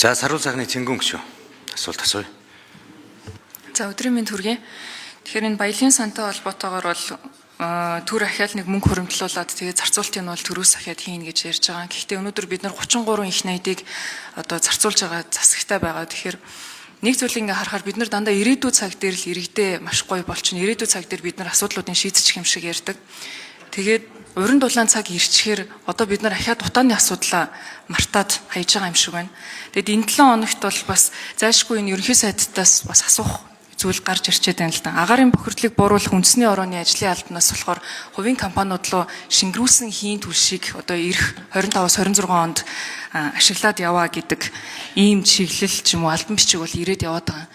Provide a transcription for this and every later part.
За саруул цагны цэнгүүн гүшүү. Асуулт асууя. За өдрийн мэнд хүргэе. Тэгэхээр энэ баялагын сантай холбоотойгоор бол төр ахиал нэг мөнгө хөрөмтлүүлээд тэгээд зарцуултыг нь бол төрөөс ахиад хийн гэж ярьж байгаа. Гэхдээ өнөөдөр бид нар 33 их найдыг одоо зарцуулж байгаа засагтай байгаа. Тэгэхээр нэг зүйлийг ингээ харахаар бид нар дандаа ирээдүйн цаг дээр л иргэдээ маш гоё болчихно. Ирээдүйн цаг дээр бид нар асуудлуудыг шийдчих юм шиг ярьдаг. Тэгээд уран дулаан цаг ирчихээр одоо бид нар ахиад утааны асуудлаа мартаад хайж байгаа юм шиг байна. Тэгэд энэ 7 хоногт бол бас зайлшгүй энэ ерөнхий сайдтаас бас асуух зүйл гарч ирчээд байна л да. Агаарын бохирдлыг бууруулах үндэсний орооны ажлын албанаас болохоор хувийн компаниуд руу шингэрүүлсэн хийн түлшийг одоо ирэх 25-26 онд ашиглаад яваа гэдэг ийм чиглэл ч юм уу албан бичиг бол ирээд яваад байгаа.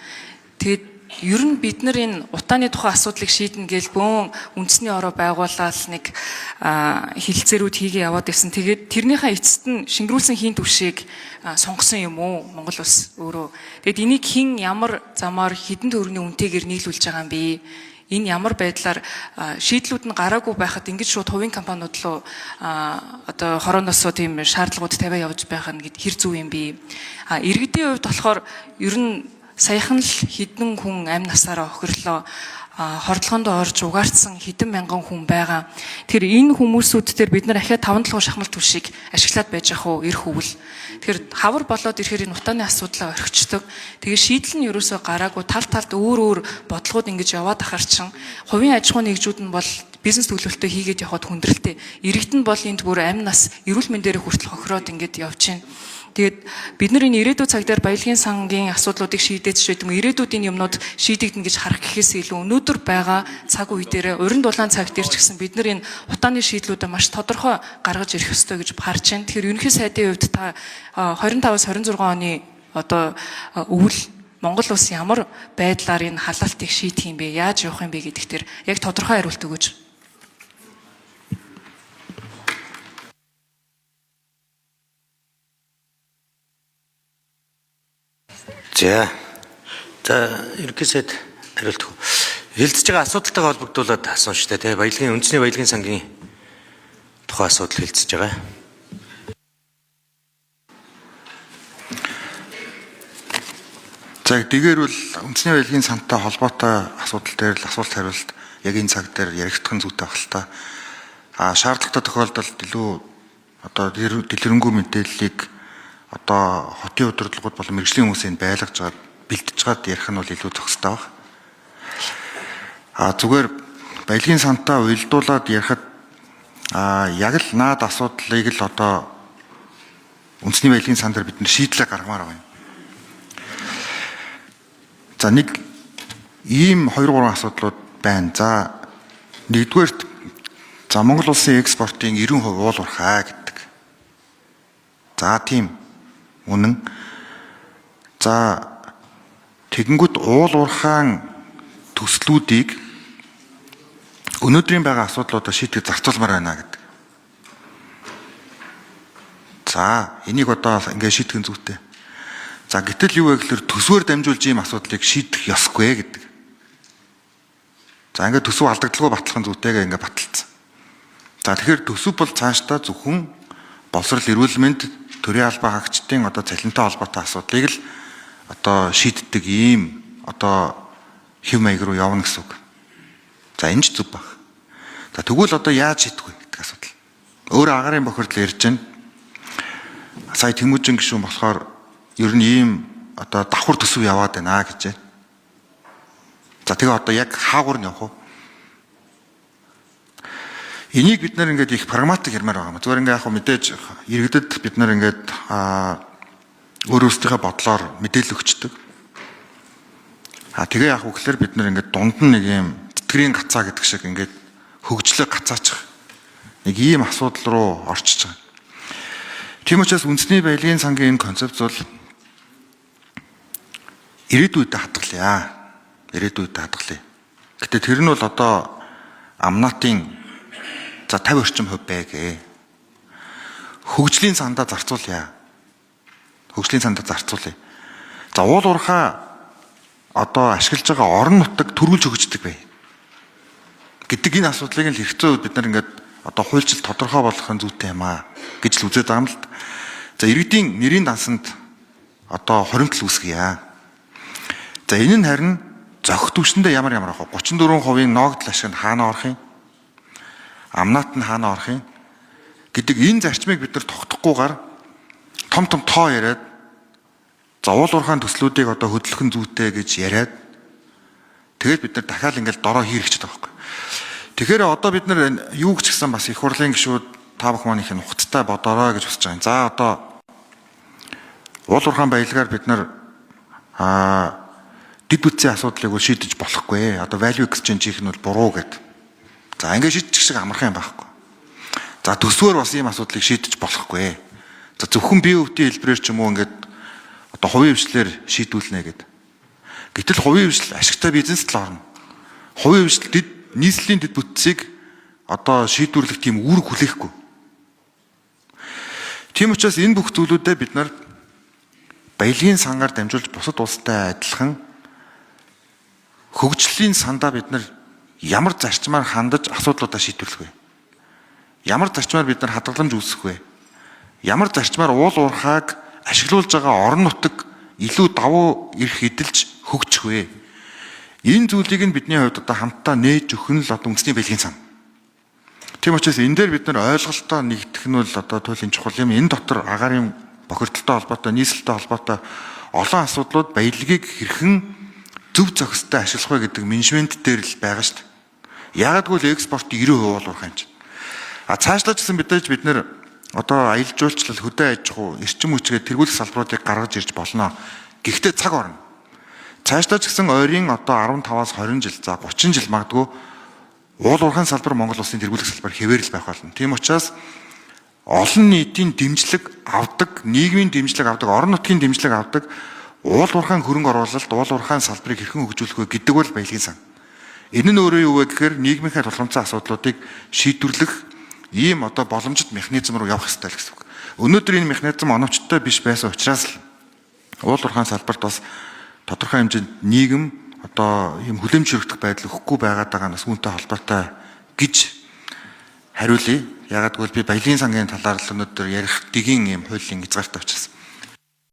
Тэгээд ер нь бид нар энэ утааны тухай асуудлыг шийднэ гэж бөөн үндэсний ороо байгуулаад нэг хилцээрүүд хийгээ яваад ирсэн. Тэгээд тэрнийхээ эцэст нь шингэрүүлсэн хийн түвшийг сонгосон юм уу Монгол улс өөрөө. Тэгэд энийг хэн ямар замаар хэдэн төгрөгийн үнэтэйгээр нийлүүлж байгаа юм бэ? Энэ ямар байдлаар шийдлүүд нь гараагүй байхад ингэж шууд хувийн компаниуд руу одоо хорооноосоо тийм шаардлагууд тавиа явж байх нь хэр зүв юм бэ? Иргэдийн хувьд болохоор ер нь саяхан л хэдэн хүн амь насаараа охирлоо. Хордлогонд орж угаартсан хэдэн мянган хүн байгаа. Тэгэхээр энэ хүмүүсүүд дээр бид нар ахиад 5-7 шахмал түвшийг ашиглаад байж ах уу эрх өвөл. Тэгэхээр хавар болоод ирэхээр энэ утааны асуудлаа орхичдог. Тэгээ шийдэл нь ерөөсөө гараагүй талд өөр бодлогууд ингэж яваад ахаар чин хувийн аж ахуйн нэгжүүд нь бол бизнес төлөвлөлтөө хийгээд явахад хүндрэлтэй. Иргэд нь бол энд бүр амь нас эрүүл мэндээр хүртэл хохироод ингэж явж байна. Тэгээд бид нар энэ ирээдүйн цаг дээр баялагын сангийн асуудлуудыг шийдэж ч юм уу ирээдүйдийн юмнууд шийдэгдэн гэж харах гэхээс илүү өнөөдөр байгаа цаг үе дээр уран дулаан цаг дээр ч гэсэн бид нар энэ утааны шийдлүүдээ маш тодорхой гаргаж ирэх ёстой гэж харж байна. Тэгэхээр ерөнхий сайдын хувьд та 25-26 оны одоо өвөл Монгол улс ямар байдлаар энэ халаалтыг шийдэх юм бэ? Яаж явах юм бэ гэдэгт тэр яг тодорхой хариулт өгөөж. За ерөнхий сайд хариулт өгөө. Хилцэж байгаа асуудалтайгаа холбогдуулаад асууж штэ тий. Үндэсний баялагын сангийн тухай асуудал хилцэж байгаа. За тэгээд бол үндэсний баялагын сантай холбоотой асуудал дээр л асуулт хариулт яг энэ цаг дээр яригдах нь зүйтэй байх л та. Шаардлагатай тохиолдолд илүү одоо дэлгэрэнгүй мэдээллийг одоо хотын удирдлагууд болон мэргэжлийн хүмүүсийн байлгаж байгаа бэлдэж байгаад ярих нь бол илүү зохистой баг. Зүгээр баялагын сантаа уялдуулаад ярихад яг л наад асуудлыг л одоо үндэсний баялагын сан дээр бид нэр шийдлээ гаргамаар байна. За нэг ийм 2-3 асуудлууд байна. За нэгдүгээрт за Монгол улсын экспортын 90% уул уурхай гэдэг. За тийм үнэн. За тэгэнгүүт уул уурхаан төслүүдийг өнөөдрийн байгаа асуудлуудаа шийдэж зарцуулмаар байна гэдэг. За энийг одоо ингээд шийдэх нь зүйтэй. За гэтэл юу вэ гэхээр төсвөөр дамжуулж ийм асуудлыг шийдэх ёсгүй гэдэг. За ингээд төсөв алдагдaltaгүй батлах нь зүйтэйгээ ингээд баталсан. За тэгэхээр төсөв бол цаашдаа зөвхөн боловсрол эрүүл мэнд төрийн албаа хаагчдын одоо цалинтай холбоотой асуудлыг л одоо шийддэг ийм одоо хэв маяг руу явна гэсэн үг. За энэ ч зүг баг. За тэгвэл одоо яаж шийдэх вэ гэдэг асуудал. Өөр агаарын бохирдол ярьж байна. Сая Тэмүүжин гишүүн болохоор ер нь ийм одоо давхар төсөв яваад байна гэж байна. За тэгээ одоо яг хаагур нь явах уу? Энийг бид нар ингээд их прагматик ярмаар байгаа юм. Зүгээр ингээд яг мэдээж иргэдэд бид нар ингээд өөрөөсдийнхээ бодлоор мэдээлэл өгчдөг. Тэгээ яг үгээр бид нар ингээд дунд нь нэг юм тэтгэрийн гацаа гэдэг шиг ингээд хөгжлөө гацаачих нэг ийм асуудал руу орчиж байгаа. Тийм учраас үндэсний баялагын сангийн энэ концепц бол ирээдүйдээ хадгалъя. Ирээдүйдээ хадгалъя. Гэтэ тэр нь бол одоо амнаатын за 50 орчим хувь байгээ. Хөгжлийн сандаа зарцуулъя. Хөгжлийн сандаа зарцуулъя. За уул уурхай одоо ашиглаж байгаа орон нутаг төрүүлж хөгждөг бай. Гэдэг энэ асуудлыг л хэрэгцээ үед бид нар ингээд одоо хуульчил тодорхой болгох нь зүйтэй юм аа гэж л үзээд байгаа юм л. За иргэдийн нэрийн дансанд одоо хоримтлал үүсгье. За энэ нь харин зохих түвшиндээ ямар ах вэ? 34% ноогдол ашиг нь хаана орох юм? Амнаат нь хаана орох юм? Гэдэг энэ зарчмыг бид нар тогтохгүйгээр том тоо яриад за уул уурхайн төслүүдийг одоо хөдөлгөн зүйтэй гэж яриад тэгээд бид нар дахиад ингээл дороо хийрэгчээд байгаа байхгүй. Тэгэхээр одоо бид нар юу гэж гисэн бас их хурлын гишүүд та бүхэн маань их нухацтай бодорой гэж хүсэж байгаа. За одоо уул уурхайн баялгаар бид нар дэд бүтцийн асуудлыг шийдэж болохгүй. Одоо value exchange хийх нь бол буруу гэд. За ингээд шийдчих шиг амархан юм байхгүй. За төсвөр бас ийм асуудлыг шийдэж болохгүй. За зөвхөн бие өвтийн хэлбэрээр ч юм уу ингээд одоо хувийн хвшлэр шийдүүлнэ гэд. Гэтэл хувийн хвшил ашигтай бизнест л орно. Хувийн хвшил нийслэлийн дэд бүтцийг одоо шийдвэрлэх тийм үүрэг хүлээхгүй. Тийм учраас энэ бүх зүйлүүдэд бид нар баялагын сангаар дамжуулж бусад улстай адилхан хөгжлийн сандаа бид нар ямар зарчмаар хандаж асуудлуудаа шийдвэрлэх вэ? Ямар зарчмаар бид нар хадгаламж үүсгэх вэ? Ямар зарчмаар уул уурхайг ашиглуулж байгаа орон нутаг илүү давуу эрх эдэлж хөгжих вэ? Энэ зүйлийг нь бидний хувьд одоо хамтдаа нээж өгөх нь л одоо үндэсний баялагын сан. Тийм учраас энэ дээр бид нар ойлголтоо нэгтгэх нь бол одоо туйлын чухал юм. Энэ дотор агаарын бохирдолтой холбоотой, нийслэлтэй холбоотой олон асуудлууд баялагийг хэрхэн зөв зохистой ашиглах вэ гэдэг менежмент дээр л байгаа шүү дээ. Яагад гэвэл экспорт 90% уул уурхай юм чинь. Цаашлаад гэсэн мэдээж бид нэр одоо аялал жуулчлал, хөдөө аж ахуй, эрчим хүчгээ тэргүүлэх салбаруудыг гаргаж ирж болно. Гэхдээ цаг орно. Цаашлаад гэсэн ойрын одоо 15-аас 20 жил, за 30 жил магадгүй уул уурхайн салбар Монгол улсын тэргүүлэх салбар хэвээр л байх болно. Тийм учраас олон нийтийн дэмжлэг авдаг, нийгмийн дэмжлэг авдаг, орон нутгийн дэмжлэг авдаг уул уурхайн хөрөнгө оруулалт, уул уурхайн салбарыг хэрхэн хөгжүүлэх вэ гэдэг бол баялагын сан. Энэ нь өөрөө юу вэ гэхээр нийгмийнхээ тулгымцсан асуудлуудыг шийдвэрлэх ийм одоо боломжит механизм руу явах хэрэгтэй л гэсэн үг. Өнөөдөр энэ механизм оновчтой биш байсан учраас л уул уурхайн салбарт бас тодорхой хэмжээнд нийгэм одоо ийм хүлэмж шүрэгдэх байдал өгөхгүй байгаад байгаа нас үүнтэй холбоотой гэж хариулъя. Ягаад гэвэл би баялагын сангийн талаар л өнөөдөр ярих дигийн ийм хуулийн хязгаартай учраас.